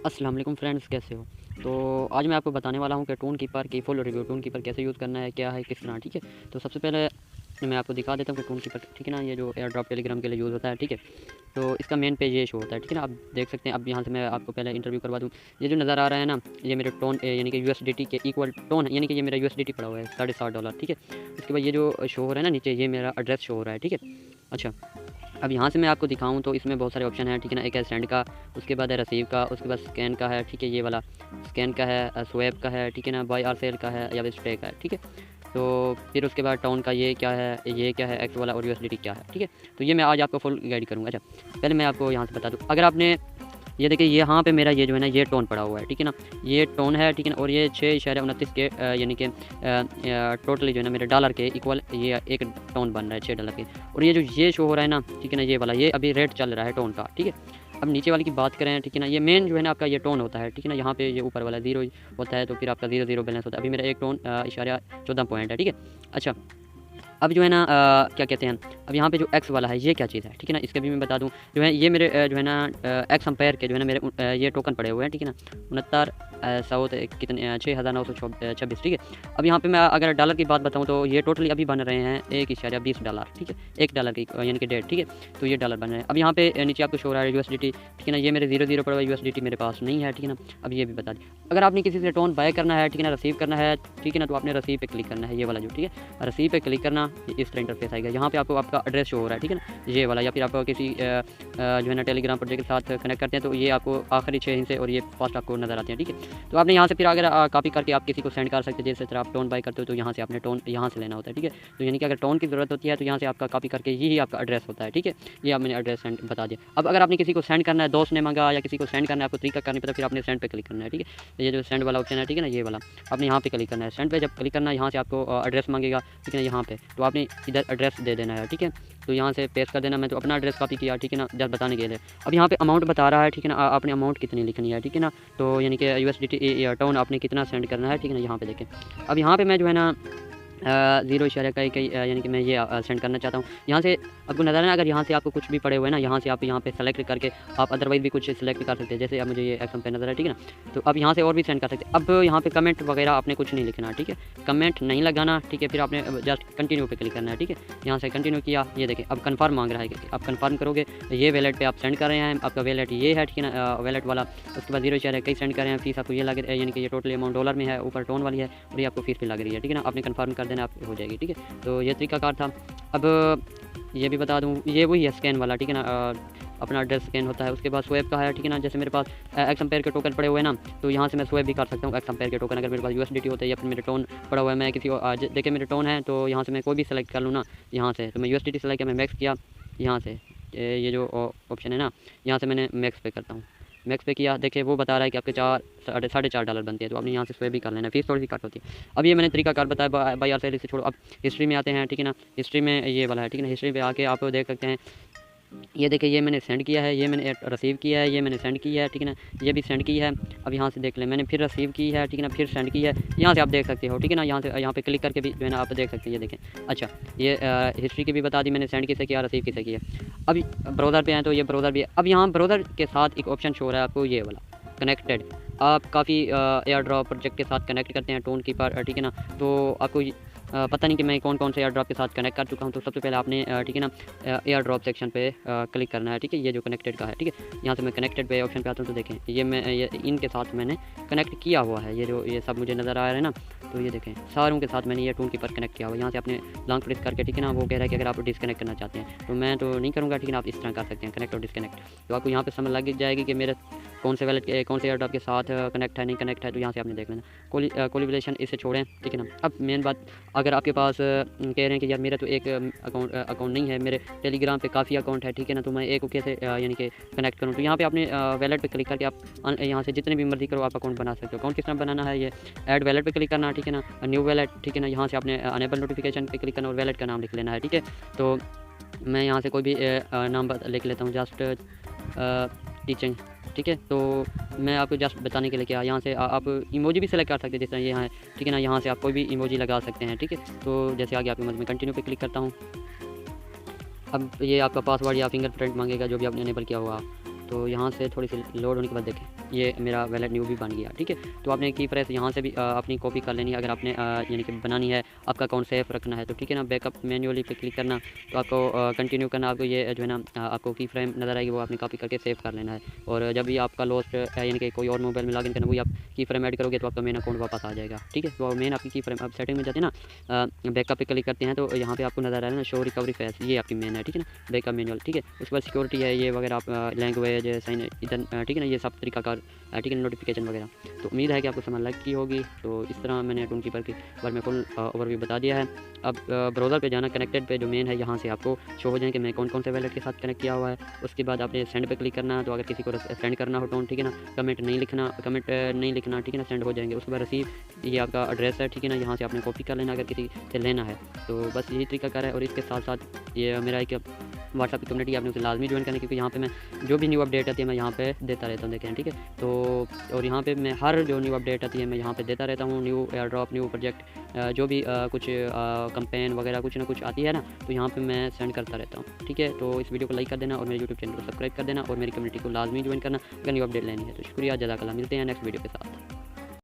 अस्सलाम वालेकुम फ्रेंड्स, कैसे हो। तो आज मैं आपको बताने वाला हूँ कि टोन कीपर की फुल रिव्यू, टोन कीपर कैसे यूज़ करना है, क्या है, किस तरह। ठीक है, तो सबसे पहले मैं आपको दिखा देता हूँ कि टोन कीपर, ठीक है ना, ये जो एयर ड्रॉप टेलीग्राम के लिए यूज़ होता है। ठीक है, तो इसका मेन पेज ये शो होता है। ठीक है ना, आप देख सकते हैं। अब यहाँ से मैं आपको पहले इंटरव्यू करवा दूँ। ये जो नज़र आ रहा है ना, ये मेरे टोन यानी कि यूएसडीटी के इक्वल टोन है, यानी कि ये मेरा यूएसडीटी पड़ा हुआ है $60.5। ठीक है, उसके बाद ये जो शो हो रहा है ना नीचे, ये मेरा एड्रेस शो हो रहा है। ठीक है, अच्छा, अब यहाँ से मैं आपको दिखाऊँ तो इसमें बहुत सारे ऑप्शन हैं। ठीक है ना, एक है सेंड का, उसके बाद है रिसीव का, उसके बाद स्कैन का है। ठीक है, ये वाला स्कैन का है, स्वैप का है। ठीक है ना, बाय और सेल का है, या फिर स्टे का है। ठीक है, तो फिर उसके बाद टाउन का ये क्या है, ये क्या है, एक्स वाला, और यूएसडीटी क्या है। ठीक है, तो ये मैं आज आपको फुल गाइड करूँगा। अच्छा, पहले मैं आपको यहाँ से बता दूँ, अगर आपने ये देखिए यहाँ पे मेरा ये जो है ना, ये टोन पड़ा हुआ है। ठीक है ना, ये टोन है। ठीक है ना, और ये 6.29 के यानी कि टोटली जो है ना मेरे डॉलर के इक्वल ये एक टोन बन रहा है $6 के। और ये जो ये शो हो रहा है ना, ठीक है ना, ये वाला ये अभी रेट चल रहा है टोन का। ठीक है, अब नीचे वाली की बात करें, ठीक है ना, ये मेन जो है ना आपका ये टोन होता है। ठीक है ना, यहाँ पे ये ऊपर वाला 0 होता है, तो फिर आपका 0 बैलेंस होता है। अभी मेरा एक टोन इशारा 14 पॉइंट है। ठीक है, अच्छा, अब जो है ना क्या कहते हैं, अब यहाँ पे जो एक्स वाला है ये क्या चीज़ है। ठीक है ना, इसके भी मैं बता दूँ, जो है ये मेरे जो है ना एक्स अम्पायर के जो है ना मेरे ये टोकन पड़े हुए हैं। ठीक है ना, 69 कितने 6,926। ठीक है, अब यहाँ पे मैं अगर डॉलर की बात बताऊँ तो ये टोटली अभी बन रहे हैं $1.20। ठीक है, $1 की यानी कि डेट। ठीक है, तो ये डॉलर बन रहे हैं। अब यहाँ पे नीचे आपको शो रहा है यूएसडीटी। ठीक है ना, ये मेरे 0 पड़ा हुआ यूएसडीटी मेरे पास नहीं है। ठीक है ना, अब ये भी बता दें, अगर आपने किसी से टोन बाय करना है, ठीक है ना, रिसीव करना है, ठीक है ना, तो आपने रिसीव पे क्लिक करना है, ये वाला जो। ठीक है, रिसीव पे क्लिक करना, इस तरह इंटरफेस आएगा। यहाँ पे आपको आपका एड्रेस शो हो रहा है। ठीक है ना, ये वाला, या फिर आप किसी जो है ना टेलीग्राम प्रोजेक्ट के साथ कनेक्ट करते हैं तो ये आपको आखिरी 6 हिस्से और ये फर्स्ट आपको नज़र आते हैं। ठीक है, तो आपने यहाँ से फिर अगर कॉपी करके आप किसी को सेंड कर सकते हैं, जैसे तरह आप टोन बाय करते हो तो यहाँ से आपने टोन यहाँ से लेना होता है। ठीक है, तो यानी कि अगर टोन की ज़रूरत होती है तो यहाँ से आपका कॉपी करके यही आपका एड्रेस होता है। ठीक है, ये आप मैंने एड्रेस सेंड बता दिया। अब अगर आपने किसी को सेंड करना है, दोस्त ने मांगा या किसी को सेंड करना है, आपको तरीका करनी पड़ता है, फिर आपने सेंड पे क्लिक करना है। ठीक है, तो ये जो सेंड वाला ऑप्शन है, ठीक है ना, ये वाला आपने यहाँ पे क्लिक करना है। सेंड पे जब क्लिक करना है, यहाँ से आपको एड्रेस मांगेगा। ठीक है ना, यहाँ पे तो आपने इधर एड्रेस दे देना है। ठीक है, तो यहाँ से पेस्ट कर देना। मैं तो अपना एड्रेस कॉपी किया। ठीक है ना, जस्ट बताने के लिए। अब यहाँ पे अमाउंट बता रहा है। ठीक है ना, आपने अमाउंट कितनी लिखनी है। ठीक है ना, तो यानी कि यूएसडीटी टोन आपने कितना सेंड करना है। ठीक है ना, यहाँ पे देखें। अब यहाँ पे मैं जो है ना 0.1 यानी कि मैं ये सेंड करना चाहता हूँ। यहाँ से आपको नज़र है, अगर यहाँ से आपको कुछ भी पड़े हुए हैं ना, यहाँ से आप यहाँ पे सेलेक्ट करके आप अदरवाइज़ भी कुछ सेलेक्ट कर सकते हैं। जैसे अब मुझे ये एक्सम पे नज़र है। ठीक है ना, तो अब यहाँ से और भी सेंड कर सकते हैं। अब यहाँ पे कमेंट वगैरह आपने कुछ नहीं लिखना। ठीक है, कमेंट नहीं लगाना। ठीक है, फिर आपने जस्ट कंटिन्यू पे क्लिक करना है। ठीक है, यहाँ से कंटिन्यू किया, ये देखें अब कन्फर्म मांग रहा है कि आप कन्फर्म करोगे। ये वैलेट पे आप सेंड कर रहे हैं, आपका वैलेट ये है। ठीक है ना, वैलेट वाला। उसके बाद 0.1 सेंड कर रहे हैं, फीस आपको ये लग यानी कि ये टोटल अमाउंट डॉलर में है, ऊपर टोन वाली है, और ये आपको फीस भी लग रही है। ठीक है ना, आपने कन्फर्म कर देना, आप हो जाएगी। ठीक है, तो ये तरीकाकार था। अब ये भी बता दूँ, ये वही है स्कैन वाला। ठीक है ना, अपना एड्रेस स्कैन होता है। उसके बाद स्वैप का है। ठीक है ना, जैसे मेरे पास एक्स अम्पेयर के टोकन पड़े हुए हैं ना, तो यहाँ से मैं स्वैप भी कर सकता हूँ एक्स अम्पेयर के टोकन। अगर मेरे पास यूएसडीटी होता है या फिर मेरे टोन पड़ा हुआ है, मैं किसी देखिए मेरे टोन है, तो यहाँ से मैं कोई भी सेलेक्ट कर लूँ ना, यहाँ से तो मैं यूएसडीटी सेलेक्ट किया, मैं मैक्स किया, यहाँ से ये जो ऑप्शन है ना, यहाँ से मैंने मैक्स पे करता हूँ। मैक्स पे किया, देखिए वो बता रहा है कि आपके $4.5 बनते हैं, तो आपने यहाँ से स्वैप भी कर लेना, फीस थोड़ी सी कट होती है। अब ये मैंने तरीका कार बताया बाई आर सेल से छोड़ो। अब हिस्ट्री में आते हैं। ठीक है ना, हिस्ट्री में ये वाला है। ठीक है ना, हिस्ट्री पे आके आप देख सकते हैं, ये देखिए ये मैंने सेंड किया है, ये मैंने रिसीव किया है, ये मैंने सेंड किया है। ठीक है ना, ये भी सेंड की है। अब यहाँ से देख लें, मैंने फिर रिसीव की है। ठीक है ना, फिर सेंड की है, यहाँ से आप देख सकते हो। ठीक है ना, यहाँ से यहाँ पे क्लिक करके भी जो है ना आप देख सकते हैं, ये देखें। अच्छा, ये हिस्ट्री की भी बता दी मैंने, सेंड किसे किया, रिसीव किसे किया। अभी ब्राउज़र पे आए तो ये ब्राउज़र भी है। अब यहाँ ब्राउज़र के साथ एक ऑप्शन शो हो रहा है आपको, ये वाला कनेक्टेड। आप काफ़ी एयर ड्रॉप प्रोजेक्ट के साथ कनेक्ट करते हैं टोन कीपर। ठीक है ना, तो आपको पता नहीं कि मैं कौन कौन से एयर ड्रॉप के साथ कनेक्ट कर चुका हूं। तो सबसे पहले आपने ठीक है ना एयर ड्रॉप सेक्शन पे क्लिक करना है। ठीक है, ये जो कनेक्टेड का है। ठीक है, यहाँ से मैं कनेक्टेड पे ऑप्शन पे आता हूँ, तो देखें ये मैं ये इनके साथ मैंने कनेक्ट किया हुआ है। ये जो ये सब मुझे नज़र आ रहा है ना, तो ये देखें सारों के साथ मैंने ये टोन कीपर कनेक्ट किया हुआ है। यहाँ से आपने लॉन्ग प्रेस करके, ठीक है ना, वो कह रहा है कि अगर आप डिस्कनेक्ट करना चाहते हैं, तो मैं तो नहीं करूँगा। ठीक है ना, आप इस तरह कर सकते हैं कनेक्ट और डिस्कनेक्ट। तो आपको यहाँ पे समझ लग जाएगी कि मेरे कौन से वैलेट कौन से एयर ड्रॉप के साथ कनेक्ट है, नहीं कनेक्ट है। तो यहाँ से आपने देख लेना। कोलिब्रेशन इसे छोड़ें। ठीक है ना, अब मेन बात, अगर आपके पास कह रहे हैं कि यार मेरा तो एक अकाउंट नहीं है, मेरे टेलीग्राम पे काफ़ी अकाउंट है। ठीक है ना, तो मैं एक को कैसे यानी कि कनेक्ट करूँ, तो यहाँ पे आपने वैलेट पे क्लिक करके आप यहाँ से जितने भी मर्जी करो आप अकाउंट बना सकते हो। अकाउंट किस तरह बनाना है, ये ऐड वैलेट पे क्लिक करना। ठीक है ना, न्यू वैलेट। ठीक है ना, यहाँ से आपने अनेबल नोटिफिकेशन पे क्लिक करना और वैलेट का नाम लिख लेना है। ठीक है, तो मैं यहाँ से कोई भी नाम लिख लेता हूँ, जस्ट टीचिंग। ठीक है, तो मैं आपको जस्ट बताने के लिए क्या, यहाँ से आप इमोजी भी सेलेक्ट कर सकते हैं, जिस तरह ये है। ठीक है ना, यहाँ से आप कोई भी इमोजी लगा सकते हैं। ठीक है, तो जैसे आगे आपकी मर्ज़ी, में कंटिन्यू पे क्लिक करता हूँ। अब ये आपका पासवर्ड या फिंगरप्रिंट मांगेगा, जो भी आपने इनेबल किया हुआ। तो यहाँ से थोड़ी सी लोड होने के बाद देखें ये मेरा वैलेट न्यू भी बन गया, ठीक है। तो आपने की प्रेस यहाँ से भी अपनी कॉपी कर लेनी है अगर आपने यानी कि बनानी है, आपका अकाउंट सेफ रखना है तो, ठीक है ना। बैकअप मैन्युअली पे क्लिक करना, तो आपको कंटिन्यू करना, आपको ये जो है ना आपको की फ्रेम नज़र आएगी वो आपने कॉपी करके सेव कर लेना है। और जब भी आपका लॉस्ट यानी कि कोई और मोबाइल में लॉगिन करना वही आप की फ्रेम ऐड करोगे तो आपका मेन अकाउंट वापस आ जाएगा, ठीक है। तो मेन आपकी की फ्रेम अब सेटिंग में जाते हैं ना, बैकअप पे क्लिक करते हैं तो यहाँ पे आपको नज़र आ रहा है ना शो रिकवरी फेस, ये आपकी मेन है, ठीक है ना, बैकअप मैनुअल, ठीक है। उसके बाद सिक्योरिटी है ये वगैरह, आप लैंग्वेज साइन इधर, ठीक है ना, ये सब तरीका कार, ठीक है, नोटिफिकेशन वगैरह। तो उम्मीद है कि आपको समझ लग की होगी। तो इस तरह मैंने टून कीपर के बारे में फुल ओवरव्यू बता दिया है। अब ब्राउज़र पे जाना, कनेक्टेड पे जो मेन है यहाँ से आपको शो हो जाए कि मैं कौन कौन से वैलेट के साथ कनेक्ट किया हुआ है। उसके बाद आपने सेंड पे क्लिक करना है, तो अगर किसी को सेंड करना हो टोन, ठीक है ना, कमेंट नहीं लिखना, ठीक है ना, सेंड हो जाएंगे। उसके बाद रिसीव, ये आपका एड्रेस है, ठीक है ना, यहाँ से आपने कॉपी कर लेना अगर किसी से लेना है। तो बस यही तरीका कर है। और इसके साथ साथ ये मेरा एक व्हाट्सएप की कम्युनिटी, आपने उसे लाजमी ज्वाइन करना, क्योंकि यहाँ पे मैं जो भी न्यू अपडेट आती है मैं यहाँ पे देता रहता हूँ, देखें, ठीक है। तो और यहाँ पे मैं हर जो न्यू अपडेट आती है मैं यहाँ पे देता रहता हूँ, new air drop, new project, जो भी कुछ कंपेन वगैरह कुछ ना कुछ आती है ना, तो यहाँ पे मैं सेंड करता रहता हूँ, ठीक है। तो इस वीडियो को लाइक कर देना और मेरे यूट्यूब चैनल को सब्सक्राइब कर देना और मेरी कम्युनिटी को लाजमी ज्वाइन करना अगर न्यू अपडेट लेनी है। तो शुक्रिया, जज़ाकल्लाह, मिलते हैं नेक्स्ट वीडियो के साथ।